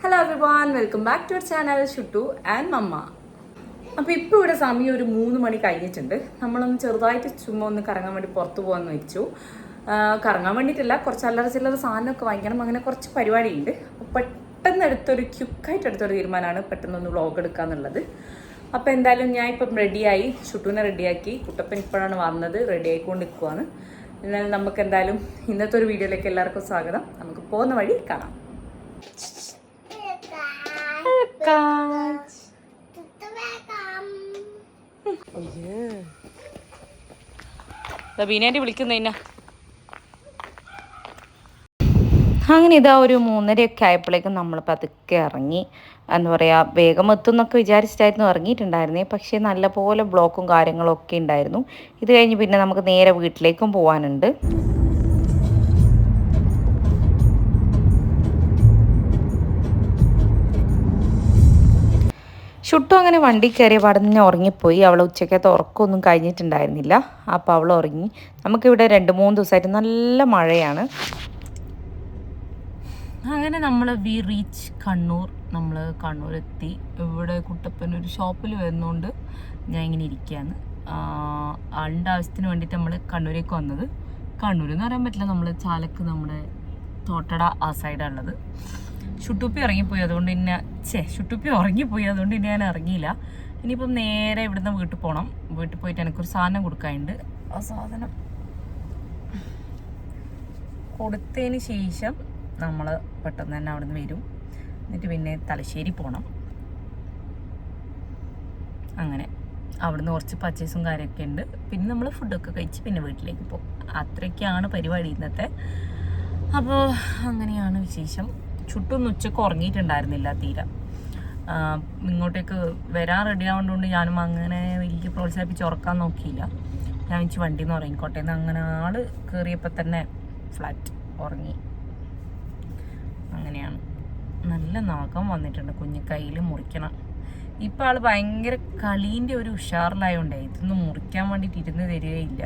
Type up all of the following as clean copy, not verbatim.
Hello everyone, welcome back to our channel Shuttu and mamma. അപ്പോൾ ഇപ്പോൾ ഇവിടെ സമയം ഒരു 3 മണി കഴിഞ്ഞിട്ടുണ്ട്. നമ്മളൊന്ന് ചെറുതായിട്ട് ചുമ്മാ ഒന്ന് കറങ്ങാൻ വേണ്ടി പുറത്ത് പോകാമെന്ന് വെച്ചു. കറങ്ങാൻ വേണ്ടിയിട്ടില്ല, കുറച്ച് അല്ലറ ചില്ലറ സാധനമൊക്കെ വാങ്ങിക്കണം, അങ്ങനെ കുറച്ച് പരിപാടിയുണ്ട്. അപ്പോൾ പെട്ടെന്ന് ക്വിക്കായിട്ട് എടുത്തൊരു തീരുമാനമാണ് പെട്ടെന്നൊന്ന് വ്ളോഗ് എടുക്കുക എന്നുള്ളത്. അപ്പോൾ എന്തായാലും ഞാൻ ഇപ്പം റെഡിയായി, ഷുട്ടുവിനെ റെഡിയാക്കി, കുട്ടപ്പൻ ഇപ്പോഴാണ് വന്നത്, റെഡി ആയിക്കൊണ്ട് നിൽക്കുവാണ്. എന്നാലും നമുക്ക് എന്തായാലും ഇന്നത്തെ ഒരു വീഡിയോയിലേക്ക് എല്ലാവർക്കും സ്വാഗതം. നമുക്ക് പോകുന്ന വഴി കാണാം. ബീനാൻറ്റി വിളിക്കുന്നതിനാ. അങ്ങനെ ഇതാ ഒരു 3:30 ആയപ്പോഴേക്കും നമ്മൾ പതുക്കെ ഇറങ്ങി. എന്താ പറയുക, വേഗം എത്തും എന്നൊക്കെ വിചാരിച്ചിട്ടായിരുന്നു ഇറങ്ങിയിട്ടുണ്ടായിരുന്നേ. പക്ഷേ നല്ലപോലെ ബ്ലോക്കും കാര്യങ്ങളും ഒക്കെ ഉണ്ടായിരുന്നു. ഇത് കഴിഞ്ഞ് പിന്നെ നമുക്ക് നേരെ വീട്ടിലേക്കും പോകാനുണ്ട്. ഷുട്ടു അങ്ങനെ വണ്ടി കയറിയ പാടെ തന്നെ ഉറങ്ങിപ്പോയി. അവൾ ഉച്ചക്കത്തെ ഉറക്കമൊന്നും കഴിഞ്ഞിട്ടുണ്ടായിരുന്നില്ല. അപ്പോൾ അവൾ ഉറങ്ങി. നമുക്കിവിടെ 2-3 ദിവസമായിട്ട് നല്ല മഴയാണ്. അങ്ങനെ നമ്മൾ വി റീച്ച് കണ്ണൂർ. നമ്മൾ കണ്ണൂർ എത്തി. ഇവിടെ കുട്ടപ്പൻ ഒരു ഷോപ്പിൽ വരുന്നതുകൊണ്ട് ഞാൻ ഇങ്ങനെ ഇരിക്കുകയാണ്. ആളുടെ ആവശ്യത്തിന് വേണ്ടിയിട്ട് നമ്മൾ കണ്ണൂരേക്ക് വന്നത്. കണ്ണൂർ എന്ന് പറയാൻ പറ്റില്ല, നമ്മൾ ചാലക്ക്, നമ്മുടെ തോട്ടട ആ സൈഡാണുള്ളത്. ഷുട്ടുപ്പി ഉറങ്ങിപ്പോയി, അതുകൊണ്ട് പിന്നെ ഞാൻ ഇറങ്ങിയില്ല. ഇനിയിപ്പം നേരെ ഇവിടുന്ന് വീട്ടിൽ പോകണം. വീട്ടിൽ പോയിട്ട് എനിക്കൊരു സാധനം കൊടുക്കാനുണ്ട്. ആ സാധനം കൊടുത്തതിന് ശേഷം നമ്മൾ പെട്ടെന്ന് തന്നെ അവിടെ നിന്ന് വരും. എന്നിട്ട് പിന്നെ തലശ്ശേരി പോകണം. അങ്ങനെ അവിടുന്ന് കുറച്ച് പർച്ചേസും കാര്യമൊക്കെ ഉണ്ട്. പിന്നെ നമ്മൾ ഫുഡൊക്കെ കഴിച്ച് പിന്നെ വീട്ടിലേക്ക് പോകും. അത്രയൊക്കെയാണ് പരിപാടി ഇന്നത്തെ. അപ്പോൾ അങ്ങനെയാണ് വിശേഷം. ചുട്ടൊന്നും ഉച്ചക്ക് ഉറങ്ങിയിട്ടുണ്ടായിരുന്നില്ല തീരെ. ഇങ്ങോട്ടേക്ക് വരാൻ റെഡി ആവുന്നതുകൊണ്ട് ഞാനും അങ്ങനെ വലിയ പ്രോത്സാഹിപ്പിച്ച് ഉറക്കാൻ നോക്കിയില്ല. ഞാൻ വെച്ച് വണ്ടിയിൽ നിന്ന് ഉറങ്ങിക്കോട്ടെ എന്ന്. അങ്ങനെ ആള് കയറിയപ്പോൾ തന്നെ ഫ്ലാറ്റ് ഉറങ്ങി. അങ്ങനെയാണ്. നല്ല നാഗം വന്നിട്ടുണ്ട്, കുഞ്ഞ് കയ്യിൽ മുറിക്കണം. ഇപ്പം ആൾ ഭയങ്കര കളീൻ്റെ ഒരു ഉഷാറിലായോണ്ടേ ഇതൊന്നും മുറിക്കാൻ വേണ്ടിയിട്ട് ഇരുന്ന് തരികയില്ല.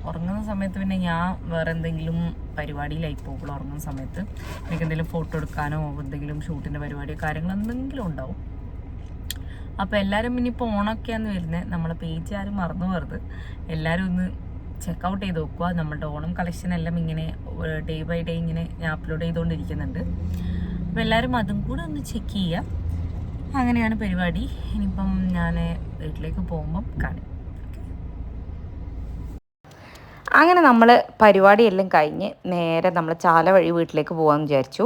ഉറങ്ങുന്ന സമയത്ത് പിന്നെ ഞാൻ വേറെ എന്തെങ്കിലും പരിപാടിയിലായി പോകുള്ളൂ. ഉറങ്ങുന്ന സമയത്ത് എനിക്ക് എന്തെങ്കിലും ഫോട്ടോ എടുക്കാനോ എന്തെങ്കിലും ഷൂട്ടിൻ്റെ പരിപാടിയോ കാര്യങ്ങളോ എന്തെങ്കിലും ഉണ്ടാവും. അപ്പോൾ എല്ലാവരും ഇനിയിപ്പോൾ ഓണമൊക്കെയാന്ന് വരുന്നത്. നമ്മളെ പേജ് ആരും മറന്നു പോകരുത്. എല്ലാവരും ഒന്ന് ചെക്കൗട്ട് ചെയ്ത് നോക്കുക. നമ്മളുടെ ഓണം കളക്ഷൻ എല്ലാം ഇങ്ങനെ ഡേ ബൈ ഡേ ഇങ്ങനെ ഞാൻ അപ്ലോഡ് ചെയ്തുകൊണ്ടിരിക്കുന്നുണ്ട്. അപ്പോൾ എല്ലാവരും അതും കൂടെ ഒന്ന് ചെക്ക് ചെയ്യുക. അങ്ങനെയാണ് പരിപാടി. ഇനിയിപ്പം ഞാൻ വീട്ടിലേക്ക് പോകുമ്പം കാണും. അങ്ങനെ നമ്മൾ പരിപാടിയെല്ലാം കഴിഞ്ഞ് നേരെ നമ്മൾ ചാല വഴി വീട്ടിലേക്ക് പോകാമെന്ന് വിചാരിച്ചു.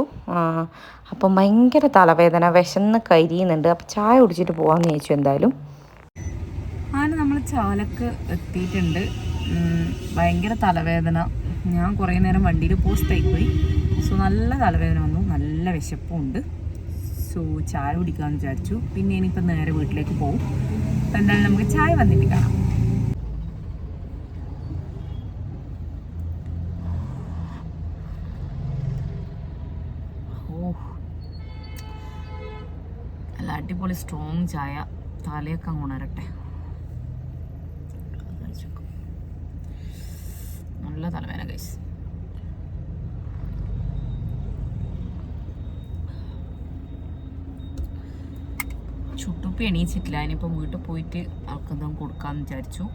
അപ്പം ഭയങ്കര തലവേദന, വിശന്ന് കരിയുന്നുണ്ട്. അപ്പം ചായ കുടിച്ചിട്ട് പോകാമെന്ന് വിചാരിച്ചു. എന്തായാലും അങ്ങനെ നമ്മൾ ചാലക്ക് എത്തിയിട്ടുണ്ട്. ഭയങ്കര തലവേദന. ഞാൻ കുറേ നേരം വണ്ടിയിൽ പോസ്റ്റായി പോയി. സോ നല്ല തലവേദന വന്നു, നല്ല വിശപ്പും ഉണ്ട്. സോ ചായ കുടിക്കാമെന്ന് വിചാരിച്ചു. പിന്നെ ഇനിയിപ്പം നേരെ വീട്ടിലേക്ക് പോകും. അപ്പം എന്തായാലും നമുക്ക് ചായ വന്നിട്ട് കാണാം. നല്ല അടിപൊളി സ്ട്രോങ് ചായ. തലയൊക്കെ അങ്ങ് ഉണരട്ടെ. നല്ല തലവേദന ഗൈസ്. ചുട്ടുപ്പി എണീച്ചിട്ടില്ല. ഇനിയിപ്പം വീട്ടിൽ പോയിട്ട് അവൾക്കെന്തെങ്കിലും കൊടുക്കാമെന്ന് വിചാരിച്ചു.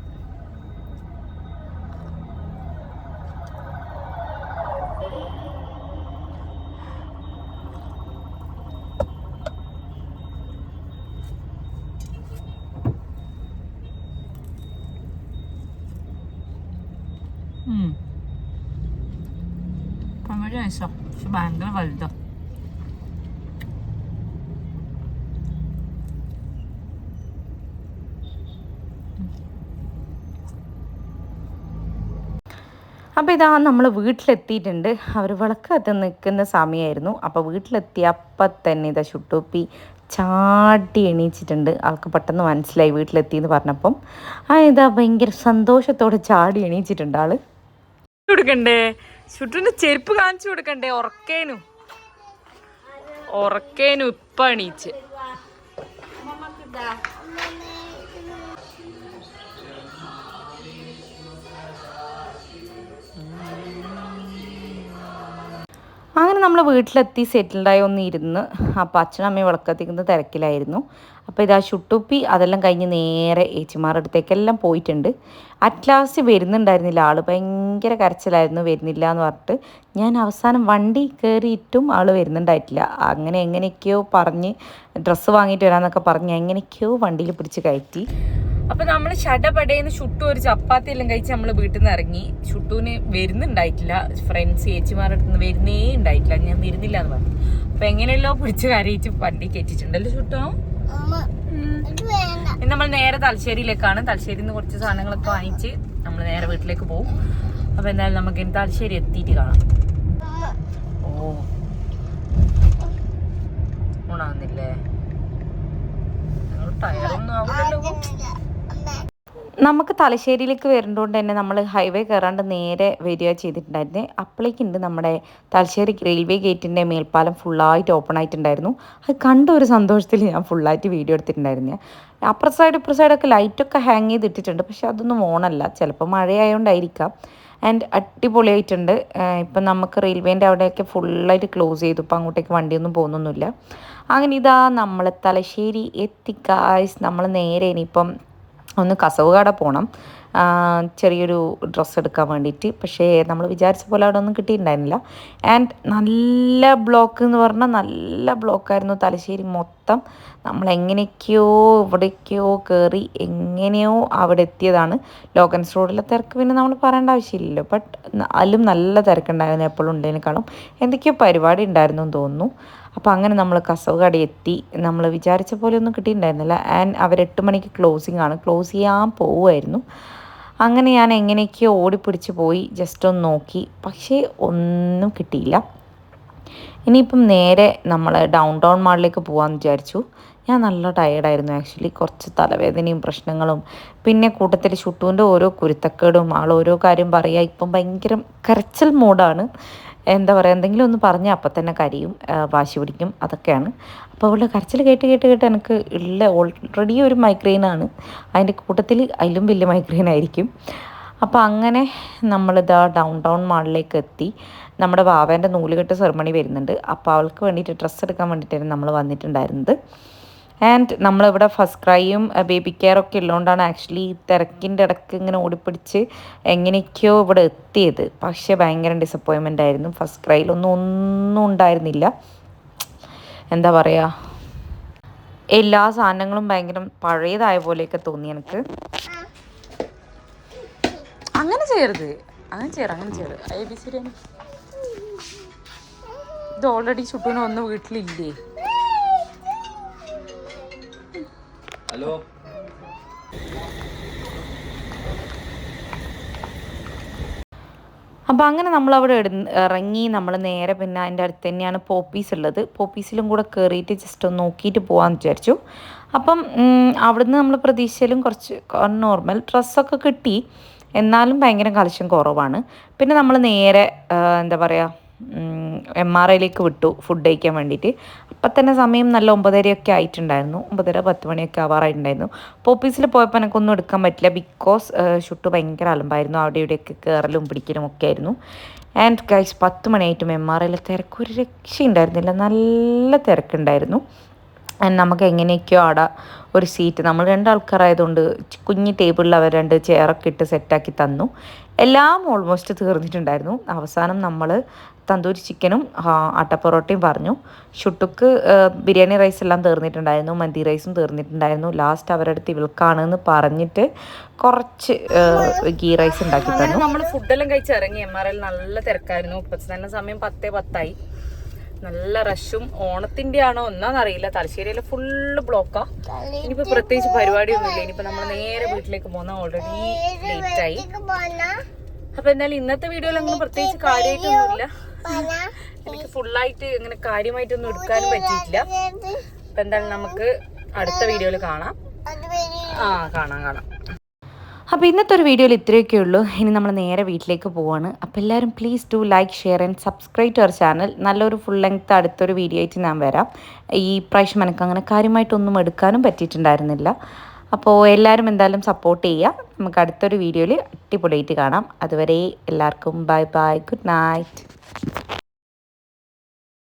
വളരെ നൈസാണ്, പക്ഷെ ഭയങ്കര വലുതാണ്. അപ്പോൾ ഇതാ നമ്മൾ വീട്ടിലെത്തിയിട്ടുണ്ട്. അവർ വിളക്ക് കത്തി നിൽക്കുന്ന സമയമായിരുന്നു. അപ്പോൾ വീട്ടിലെത്തിയപ്പം തന്നെ ഇതാ ഷുട്ടൂപ്പി ചാടി എണീച്ചിട്ടുണ്ട്. ആൾക്ക് പെട്ടെന്ന് മനസ്സിലായി വീട്ടിലെത്തിയെന്ന് പറഞ്ഞപ്പം. ഇതാ ഭയങ്കര സന്തോഷത്തോടെ ചാടി എണീച്ചിട്ടുണ്ട് ആള്. കൊടുക്കണ്ടേ ഷുട്ടുവിൻ്റെ ചെരുപ്പ് കാണിച്ചു കൊടുക്കണ്ടേ? ഉറക്കേനു ഇപ്പം എണീച്ച്. അങ്ങനെ നമ്മൾ വീട്ടിലെത്തി സെറ്റിൽഡായി ഒന്ന് ഇരുന്ന്. അപ്പോൾ അച്ഛനും അമ്മയും വിളക്കത്തിക്കുന്ന തിരക്കിലായിരുന്നു. അപ്പോൾ ഇതാ ഷുട്ടുപ്പി അതെല്ലാം കഴിഞ്ഞ് നേരെ ഏച്ചിമാരുടെ അടുത്തേക്കെല്ലാം പോയിട്ടുണ്ട്. അറ്റ് ലാസ്റ്റ് വരുന്നുണ്ടായിരുന്നില്ല, ആൾ ഭയങ്കര കരച്ചിലായിരുന്നു, വരുന്നില്ല എന്ന് പറഞ്ഞിട്ട്. ഞാൻ അവസാനം വണ്ടി കയറിയിട്ടും ആൾ വരുന്നുണ്ടായിട്ടില്ല. അങ്ങനെ എങ്ങനെയൊക്കെയോ പറഞ്ഞ് ഡ്രസ്സ് വാങ്ങിയിട്ട് വരാമെന്നൊക്കെ പറഞ്ഞ് എങ്ങനെയൊക്കെയോ വണ്ടിയിൽ പിടിച്ച് കയറ്റി. അപ്പോൾ നമ്മൾ ഷടപടേന്ന് ഷുട്ടു ഒരു ചപ്പാത്തി എല്ലാം കഴിച്ച് നമ്മൾ വീട്ടിൽ നിന്ന് ഇറങ്ങി. ഷുട്ടുവിന് വരുന്നുണ്ടായിട്ടില്ല, ഫ്രണ്ട്സ് ചേച്ചിമാരുടെ അടുത്ത് നിന്ന് വരുന്നേ ഉണ്ടായിട്ടില്ല, ഞാൻ വരുന്നില്ല എന്ന് പറഞ്ഞു. അപ്പോൾ എങ്ങനെയല്ലോ പിടിച്ച് കരയിച്ച് വണ്ടി കയറ്റിയിട്ടുണ്ടല്ലോ ഷുട്ടോ. നമ്മൾ നേരെ തലശ്ശേരിയിലേക്കാണ്. തലശ്ശേരിയിൽ നിന്ന് കുറച്ച് സാധനങ്ങളൊക്കെ വാങ്ങിച്ച് നമ്മൾ നേരെ വീട്ടിലേക്ക് പോകും. അപ്പോൾ എന്തായാലും നമുക്ക് ഇനി തലശ്ശേരി എത്തിയിട്ട് കാണാം. ഓ ഊണാവുന്നില്ലേ? ടയറൊന്നും ആവില്ലല്ലോ. നമുക്ക് തലശ്ശേരിയിലേക്ക് വരുന്നതുകൊണ്ട് തന്നെ നമ്മൾ ഹൈവേ കയറാണ്ട് നേരെ വരിക ചെയ്തിട്ടുണ്ടായിരുന്നേ. അപ്പോഴേക്കുണ്ട് നമ്മുടെ തലശ്ശേരി റെയിൽവേ ഗേറ്റിൻ്റെ മേൽപ്പാലം ഫുള്ളായിട്ട് ഓപ്പൺ ആയിട്ടുണ്ടായിരുന്നു. അത് കണ്ട ഒരു സന്തോഷത്തിൽ ഞാൻ ഫുള്ളായിട്ട് വീഡിയോ എടുത്തിട്ടുണ്ടായിരുന്നേ. അപ്പുറ സൈഡൊക്കെ ലൈറ്റൊക്കെ ഹാങ് ചെയ്തിട്ടിട്ടുണ്ട്, പക്ഷെ അതൊന്നും ഓണല്ല, ചിലപ്പോൾ മഴയായതുകൊണ്ടായിരിക്കാം. ആൻഡ് അടിപൊളിയായിട്ടുണ്ട്. ഇപ്പം നമുക്ക് റെയിൽവേൻ്റെ അവിടെയൊക്കെ ഫുള്ളായിട്ട് ക്ലോസ് ചെയ്തു, ഇപ്പം അങ്ങോട്ടേക്ക് വണ്ടിയൊന്നും പോകുന്നൊന്നുമില്ല. അങ്ങനെ ഇതാ നമ്മൾ തലശ്ശേരി എത്തി ഗായ്സ്. നമ്മൾ നേരെ ഇനിയിപ്പം ഒന്ന് കസവുകട പോകണം, ചെറിയൊരു ഡ്രസ്സ് എടുക്കാൻ വേണ്ടിയിട്ട്. പക്ഷേ നമ്മൾ വിചാരിച്ച പോലെ അവിടെ ഒന്നും കിട്ടിയിട്ടുണ്ടായിരുന്നില്ല. ആൻഡ് നല്ല ബ്ലോക്ക് എന്ന് പറഞ്ഞാൽ നല്ല ബ്ലോക്കായിരുന്നു തലശ്ശേരി മൊത്തം. നമ്മൾ എങ്ങനെയൊക്കെയോ ഇവിടേക്കോ കയറി എങ്ങനെയോ അവിടെ എത്തിയതാണ്. ലോഗൻസ് റോഡിലെ തിരക്ക് പിന്നെ നമ്മൾ പറയേണ്ട ആവശ്യമില്ലല്ലോ. ബട്ട് അതിലും നല്ല തിരക്കുണ്ടായിരുന്നു എപ്പോഴും ഉണ്ടതിനേക്കാളും. എന്തൊക്കെയോ പരിപാടി ഉണ്ടായിരുന്നു എന്ന് തോന്നുന്നു. അപ്പോൾ അങ്ങനെ നമ്മൾ കസവുകട എത്തി. നമ്മൾ വിചാരിച്ച പോലെ ഒന്നും കിട്ടിയിട്ടുണ്ടായിരുന്നില്ല. ആൻഡ് അവർ 8 മണിക്ക് ക്ലോസിംഗ് ആണ്, ക്ലോസ് ചെയ്യാൻ പോവുമായിരുന്നു. അങ്ങനെ ഞാൻ എങ്ങനെയൊക്കെയോ ഓടിപ്പിടിച്ച് പോയി ജസ്റ്റ് ഒന്ന് നോക്കി, പക്ഷേ ഒന്നും കിട്ടിയില്ല. ഇനിയിപ്പം നേരെ നമ്മൾ ഡൗൺ ടൗൺ മാളിലേക്ക് പോകാമെന്ന് വിചാരിച്ചു. ഞാൻ നല്ല ടയേർഡായിരുന്നു ആക്ച്വലി, കുറച്ച് തലവേദനയും പ്രശ്നങ്ങളും, പിന്നെ കൂട്ടത്തിൽ ഷുട്ടുവിൻ്റെ ഓരോ കുരുത്തക്കേടും, ആൾ ഓരോ കാര്യം പറയുക. ഇപ്പം ഭയങ്കര കരച്ചൽ മോഡാണ്. എന്താ പറയുക, എന്തെങ്കിലും ഒന്ന് പറഞ്ഞാൽ അപ്പം തന്നെ കരയും, വാശി പിടിക്കും, അതൊക്കെയാണ്. അപ്പോൾ അവളുടെ കരച്ചിൽ കേട്ട് എനിക്ക് ഓൾറെഡി ഒരു മൈഗ്രെയിനാണ്, അതിൻ്റെ കൂട്ടത്തിൽ അതിലും വലിയ മൈഗ്രെയിൻ ആയിരിക്കും. അപ്പോൾ അങ്ങനെ നമ്മളിതാ ഡൗൺ ടൗൺ മാളിലേക്ക് എത്തി. നമ്മുടെ വാവേൻ്റെ നൂലുകെട്ട് സെറമണി വരുന്നുണ്ട്, അപ്പോൾ അവൾക്ക് വേണ്ടിയിട്ട് ഡ്രസ്സ് എടുക്കാൻ വേണ്ടിയിട്ടായിരുന്നു നമ്മൾ വന്നിട്ടുണ്ടായിരുന്നത്. ആൻഡ് നമ്മളിവിടെ ഫസ്റ്റ് ക്രൈയും ബേബി കെയറൊക്കെ ഉള്ളതുകൊണ്ടാണ് ആക്ച്വലി തിരക്കിൻ്റെ ഇടയ്ക്ക് ഇങ്ങനെ ഓടിപ്പിടിച്ച് എങ്ങനെയൊക്കെയോ ഇവിടെ എത്തിയത്. പക്ഷേ ഭയങ്കര ഡിസപ്പോയിൻമെൻ്റ് ആയിരുന്നു. ഫസ്റ്റ് ക്രൈയിലൊന്നും ഉണ്ടായിരുന്നില്ല. എന്താ പറയുക, എല്ലാ സാധനങ്ങളും ഭയങ്കര പഴയതായ പോലെയൊക്കെ തോന്നി എനിക്ക്. അങ്ങനെ ചെയ്യരുത്. ഇത് ഓൾറെഡി ചുട്ടൂന് ഒന്ന് വീട്ടിലില്ലേ? ഹലോ, അപ്പോൾ അങ്ങനെ നമ്മളവിടെ ഇറങ്ങി. നമ്മൾ നേരെ പിന്നെ അതിൻ്റെ അടുത്ത് തന്നെയാണ് പോപ്പീസ് ഉള്ളത്. പോപ്പീസിലും കൂടെ കയറിയിട്ട് ജസ്റ്റ് ഒന്ന് നോക്കിയിട്ട് പോകാമെന്ന് വിചാരിച്ചു. അപ്പം അവിടുന്ന് നമ്മൾ പ്രതീക്ഷയിലും കുറച്ച് നോർമൽ ഡ്രസ്സൊക്കെ കിട്ടി, എന്നാലും ഭയങ്കര കളക്ഷൻ കുറവാണ്. പിന്നെ നമ്മൾ നേരെ എന്താ പറയുക, MRIയിലേക്ക് വിട്ടു ഫുഡ് കഴിക്കാൻ വേണ്ടിയിട്ട്. അപ്പം തന്നെ സമയം നല്ല 9:30 ആയിട്ടുണ്ടായിരുന്നു, 9:30-10 മണിയൊക്കെ ആവാറായിട്ടുണ്ടായിരുന്നു. പോപ്പീസിൽ പോയപ്പോൾ എനിക്കൊന്നും എടുക്കാൻ പറ്റില്ല, ബിക്കോസ് ഷുട്ട് ഭയങ്കര അലമ്പായിരുന്നു, അവിടെ ഇവിടെയൊക്കെ കയറലും പിടിക്കലും ഒക്കെ ആയിരുന്നു. ആൻഡ് ഗൈസ് 10 മണിയായിട്ടും MRIയിൽ തിരക്കൊരു രക്ഷയുണ്ടായിരുന്നില്ല, നല്ല തിരക്കുണ്ടായിരുന്നു. നമുക്ക് എങ്ങനെയൊക്കെയോ അവിടെ ഒരു സീറ്റ്, നമ്മൾ 2 ആൾക്കാരായതുകൊണ്ട് കുഞ്ഞ് ടേബിളിൽ അവർ 2 ചെയറൊക്കെ ഇട്ട് സെറ്റാക്കി തന്നു. എല്ലാം ഓൾമോസ്റ്റ് തീർന്നിട്ടുണ്ടായിരുന്നു. അവസാനം നമ്മൾ തന്തൂരി ചിക്കനും അട്ടപ്പൊറോട്ടയും പറഞ്ഞു. ഷുട്ടുക്ക് ബിരിയാണി റൈസ് എല്ലാം തീർന്നിട്ടുണ്ടായിരുന്നു, മന്തി റൈസും തീർന്നിട്ടുണ്ടായിരുന്നു. ലാസ്റ്റ് അവരുടെ അടുത്ത് ഇവൾക്കാണെന്ന് പറഞ്ഞിട്ട് കുറച്ച് ഗീ റൈസ് ഉണ്ടാക്കി തന്നു. നമ്മൾ ഫുഡെല്ലാം കഴിച്ച് ഇറങ്ങി. MRIയിൽ നല്ല തിരക്കായിരുന്നു. ഇപ്പം തന്നെ സമയം 10:10. നല്ല റഷും ഓണത്തിൻ്റെ ആണോ ഒന്നാന്നറിയില്ല, തലശ്ശേരിയിലെ ഫുള്ള് ബ്ലോക്കാ. ഇനിയിപ്പോൾ പ്രത്യേകിച്ച് പരിപാടിയൊന്നുമില്ല. ഇനിയിപ്പോൾ നമ്മൾ നേരെ വീട്ടിലേക്ക് പോകുന്ന ഓൾറെഡി ലേറ്റായി. അപ്പോൾ എന്തായാലും ഇന്നത്തെ വീഡിയോയിൽ അങ്ങനെ പ്രത്യേകിച്ച് കാര്യമായിട്ടൊന്നുമില്ല. എനിക്ക് ഫുള്ളായിട്ട് അങ്ങനെ കാര്യമായിട്ടൊന്നും എടുക്കാനും പറ്റിയിട്ടില്ല. അപ്പം എന്തായാലും നമുക്ക് അടുത്ത വീഡിയോയിൽ കാണാം. കാണാം. അപ്പോൾ ഇന്നത്തെ ഒരു വീഡിയോയിൽ ഇത്രയൊക്കെ ഉള്ളൂ. ഇനി നമ്മൾ നേരെ വീട്ടിലേക്ക് പോവാണ്. അപ്പോൾ എല്ലാവരും please do like, share and subscribe to our channel. നല്ലൊരു ഫുൾ ലെങ്ത് അടുത്തൊരു വീഡിയോ ആയിട്ട് ഞാൻ വരാം. ഈ പ്രാവശ്യം എനിക്ക് അങ്ങനെ കാര്യമായിട്ടൊന്നും എടുക്കാനും പറ്റിയിട്ടുണ്ടായിരുന്നില്ല. അപ്പോൾ എല്ലാവരും എന്തായാലും സപ്പോർട്ട് ചെയ്യുക. നമുക്ക് അടുത്തൊരു വീഡിയോയിൽ അടിപൊളിയായിട്ട് കാണാം. അതുവരെ എല്ലാവർക്കും ബൈ ബൈ, ഗുഡ് നൈറ്റ്.